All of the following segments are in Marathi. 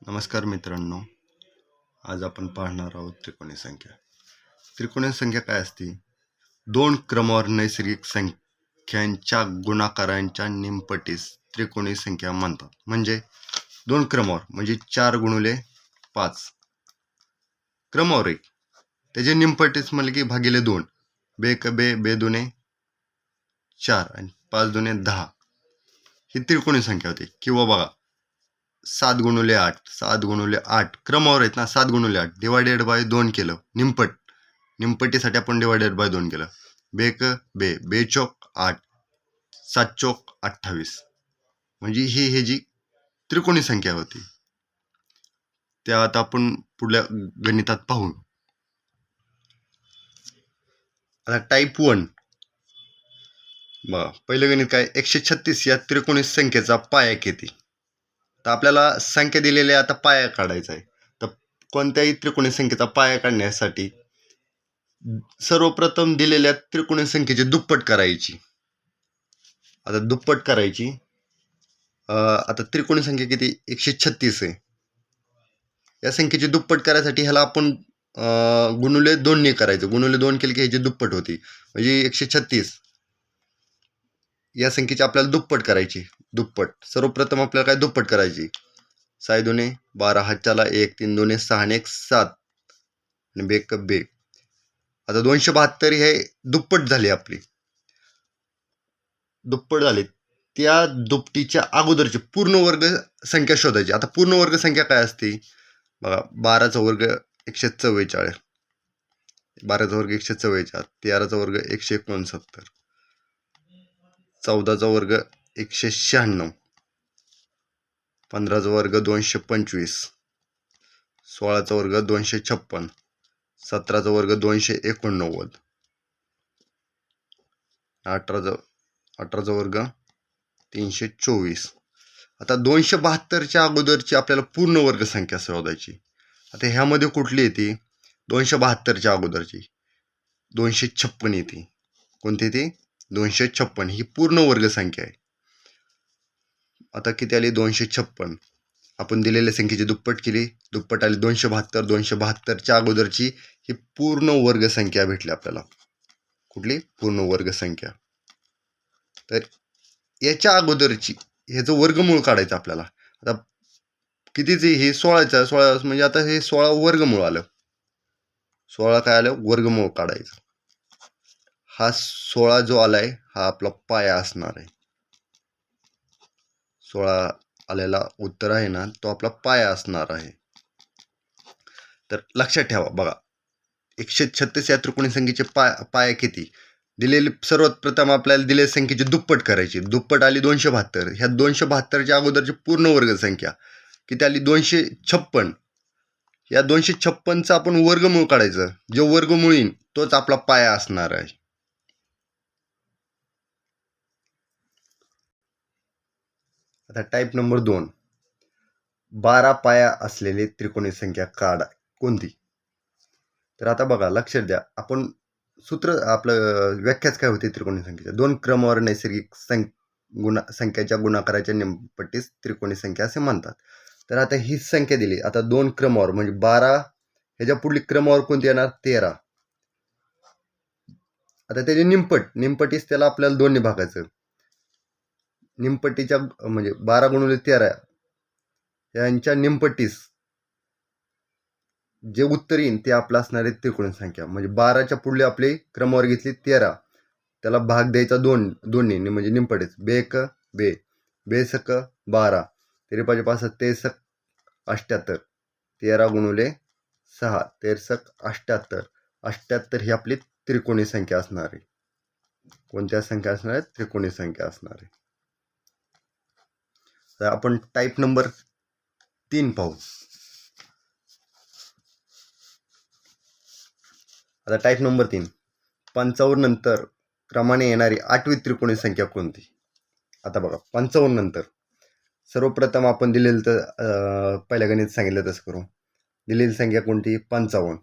नमस्कार मित्रांनो, आज आपण पाहणार आहोत त्रिकोणी संख्या. त्रिकोणी संख्या काय असते? दोन क्रमवार नैसर्गिक संख्यांच्या गुणाकारांच्या निमपटीस त्रिकोणी संख्या म्हणतात. म्हणजे दोन क्रमवार म्हणजे 4 गुणिले 5 क्रमवार एक त्याचे निमपटीस म्हणले की भागिले 2 बे दुने 4 आणि 5 दुने 10 ही त्रिकोणी संख्या होती. किंवा बघा 7 गुणिले 8 क्रमवार आहेत ना. 7 गुणिले 8 डिवायडेड बाय 2 केलं. निमपट्टीसाठी आपण डिवायडेड बाय 2 केलं. बे चौक 8 7 चौक 28 म्हणजे ही जी त्रिकोणी संख्या होती त्या आता आपण पुढल्या गणितात पाहू. आता टाईप 1 बघा, पहिलं गणित काय? 136 या त्रिकोणी संख्येचा पाया किती? तर आपल्याला संख्या दिलेली आहे, आता पाया काढायचा आहे. तर कोणत्याही त्रिकोणी संख्येचा पाया काढण्यासाठी सर्वप्रथम दिलेल्या त्रिकोणी संख्येची दुप्पट करायची. आता दुप्पट करायची. आता त्रिकोणी संख्या किती? 136 आहे. या संख्येची दुप्पट करायसाठी ह्याला आपण गुणिले 2 ने करायचं. गुणिले 2 केले की ह्याची दुप्पट होती. म्हणजे 136 या संख्येची आपल्याला दुप्पट करायची. दुप्पट सर्वप्रथम आपल्याला काय दुप्पट करायची? 6 दुने 12 हातच्याला 1 3 दुने 6 आणि 1 7 आणि बे. आता 272 हे दुप्पट झाली आपली. दुप्पट झाली. त्या दुपटीच्या अगोदरची पूर्ण वर्ग संख्या शोधायची. आता पूर्ण वर्ग संख्या काय असते बघा? 12चा वर्ग 144, 12चा वर्ग 144, 13चा वर्ग 169, 14चा वर्ग 196, 15चा वर्ग 225, 16चा वर्ग 256, 17चा वर्ग 289, 18चा वर्ग 324. आता 272च्या अगोदरची आपल्याला पूर्ण वर्ग संख्या शोधायची. आता ह्यामध्ये कुठली येते? 272च्या अगोदरची 256 येते. कोणती येते? 256 ही पूर्ण वर्ग संख्या आहे. आता किती आली? 256. आपण दिलेल्या संख्येची दुप्पट केली. दुप्पट आली 272. 272च्या अगोदरची ही पूर्ण वर्ग संख्या भेटली आपल्याला. कुठली? पूर्ण वर्ग संख्या. तर याच्या अगोदरची ह्याचं वर्गमूळ काढायचं आपल्याला. आता कितीची? ही 16चा 16 म्हणजे आता हे 16 वर्गमूळ आलं. 16 काय आलं? वर्गमूळ काढायचं. हा 16 जो आलाय हा आपला पाया असणार आहे. 16 आलेला उत्तर आहे ना, तो आपला पाया असणार आहे. तर लक्षात ठेवा बघा, 136 या त्रिकोणी संख्येचे पाया किती? दिलेली सर्वात प्रथम आपल्याला दिलेल्या संख्येची दुप्पट करायची. दुप्पट आली 272. ह्या 272च्या अगोदरची पूर्ण वर्ग संख्या किती आली? 256. या 256चा आपण वर्गमूळ काढायचं. जो वर्गमूळ येईल तोच आपला पाया असणार आहे. आता टाईप नंबर 2, 12 पाया असलेली त्रिकोणी संख्या काढा. कोणती? तर आता बघा, लक्षात द्या, आपण सूत्र आपलं व्याख्याच काय होती त्रिकोणी संख्येच्या? दोन क्रमवार नैसर्गिक संख्याच्या गुणाकाराच्या निमपट्टीस त्रिकोणी संख्या असे म्हणतात. तर आता ही संख्या दिली. आता दोन क्रमवार म्हणजे 12, ह्याच्या पुढली क्रमवार कोणती येणार? 13. आता त्याची निमपट्टीस त्याला आपल्याला 2 ने भागायचं. निमपट्टीच्या म्हणजे 12 गुणिले 13 यांच्या निमपट्टीस जे उत्तर येईल ते आपलं असणारे त्रिकोणी संख्या. म्हणजे 12च्या पुढली आपली क्रमवार घेतली 13, त्याला भाग द्यायचा 2 ने म्हणजे निमपट्टीस. बे सक 12, 13 5 5 23 78, 13 गुणिले 6 13 78. 78 ही आपली त्रिकोणी संख्या असणार आहे. कोणत्या संख्या असणार आहे? त्रिकोणी संख्या असणार आहे. तर आपण टाईप नंबर 3 पाहू. आता टाईप नंबर 3, 55 नंतर क्रमाने येणारी 8वी त्रिकोणी संख्या कोणती? आता बघा, 55 नंतर सर्वप्रथम आपण दिलेलं तर पहिल्या गणित सांगितलं तसं करू. दिलेली संख्या कोणती? 55.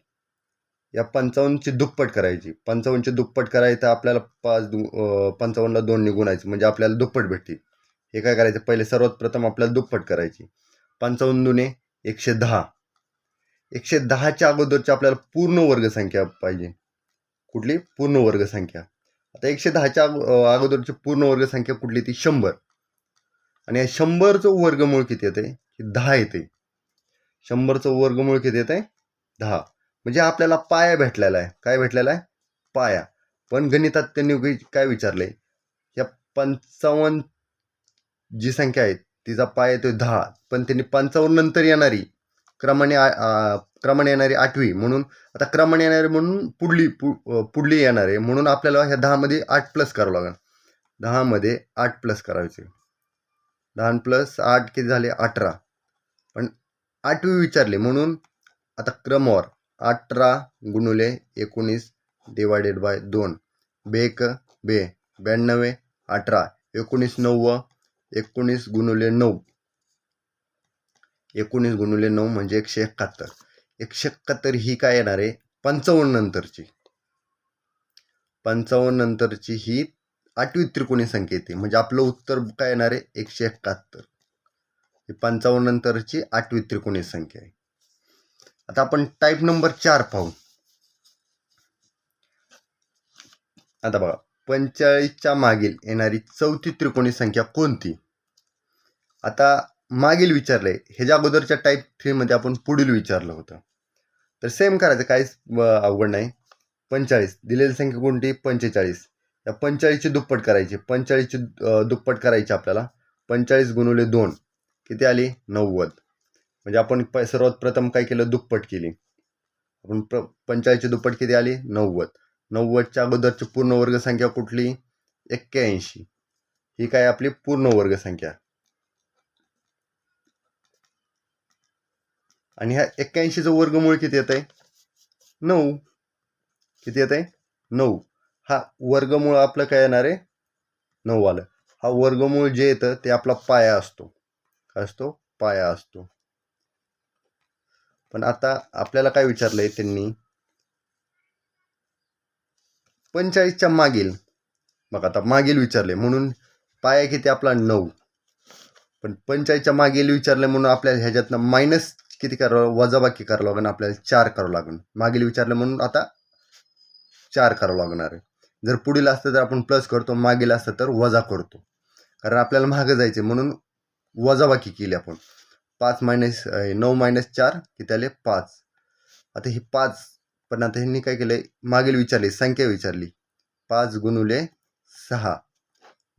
या 55ची दुप्पट करायची. 55ची दुप्पट करायचं आपल्याला 55ला 2 ने गुणायचं म्हणजे आपल्याला दुप्पट भेटते. हे काय करायचं? पहिले सर्वात प्रथम आपल्याला दुप्पट करायची. 55 दुने 110. 110च्या अगोदरची आपल्याला पूर्ण वर्गसंख्या पाहिजे. कुठली? पूर्ण वर्गसंख्या. आता 110च्या अगोदरची पूर्ण वर्गसंख्या कुठली? ती 100. आणि या 100चं वर्गमूळ किती येते? 10 येते. 100चं वर्गमूळ किती येते? 10. म्हणजे आपल्याला पाया भेटलेला आहे. काय भेटलेला आहे? पाया. पण गणितात त्यांनी काय विचारले? या 55 जी संख्या आहे तिचा पाया येतोय 10, पण त्यांनी 55 नंतर येणारी क्रमाने येणारी 8वी म्हणून आता क्रमाने येणारी म्हणून पुढली येणार आहे, म्हणून आपल्याला ह्या 10 मध्ये 8 प्लस करावं लागेल. 10 मध्ये 8 प्लस करायचे. 10 प्लस 8 किती झाले? 18. पण 8वी विचारले म्हणून आता क्रमवार 18 गुणुले 19 डिवायडेड बाय 2. बेक बे 92 18 19 9 19 गुणुले 9. 19 गुणुले 9 म्हणजे 171. 171 ही काय येणार आहे? 55 नंतरची. 55 नंतरची ही 8वी त्रिकोणी संख्या येते. म्हणजे आपलं उत्तर काय येणार आहे? 171. ही 55 नंतरची 8वी त्रिकोणी संख्या आहे. आता आपण टाईप नंबर 4 पाहू. आता बघा, 45च्या मागील येणारी चौथी त्रिकोणी संख्या कोणती? आता मागील विचारलंय, ह्याच्या अगोदरच्या टाईप 3 मध्ये आपण पुढील विचारलं होतं. तर सेम करायचं, काहीच अवघड नाही. 45 दिलेली संख्या कोणती? 45. या 45ची दुप्पट करायची. 45ची दुप्पट करायची आपल्याला. 45 गुणुले 2 किती आली? 90. म्हणजे आपण सर्वात प्रथम काय केलं? दुप्पट केली. आपण 45ची दुप्पट किती आली? 90. 90च्या अगोदरची पूर्ण वर्गसंख्या कुठली? 81. ही काय आपली पूर्ण वर्गसंख्या. आणि ह्या 81चं वर्गमूळ किती येत आहे? 9. किती येत आहे? 9. हा वर्गमूळ आपलं काय येणार आहे? 9 आलं. हा वर्गमूळ जे येतं ते आपला पाया असतो. काय असतो? पाया असतो. पण आता आपल्याला काय विचारलंय त्यांनी? 45च्या मागील. बघा आता मागील विचारले म्हणून पाया किती आपला? 9. पण 45च्या मागील विचारले म्हणून आपल्याला ह्याच्यातनं मायनस किती करावं? वजाबाकी करावं लागेल. आपल्याला 4 करावं लागेल. मागील विचारलं म्हणून आता 4 करावं लागणार आहे. जर पुढील असतं तर आपण प्लस करतो, मागील असतं तर वजा करतो. कारण आपल्याला मागं जायचे म्हणून वजाबाकी केली आपण. 5 मायनस 9 मायनस 4 किती आले? 5. आता ही 5, पण आता ह्यांनी काय केलंय? मागील विचारली, संख्या विचारली. 5 गुणुले 6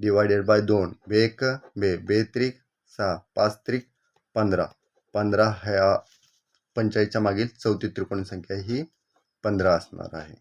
डिवायडेड बाय 2. बेक बे बेत्रिक 6 5 त्रिक 15. 15 ह्या 45च्या मागील चौथी त्रिकोणी संख्या ही 15 असणार आहे.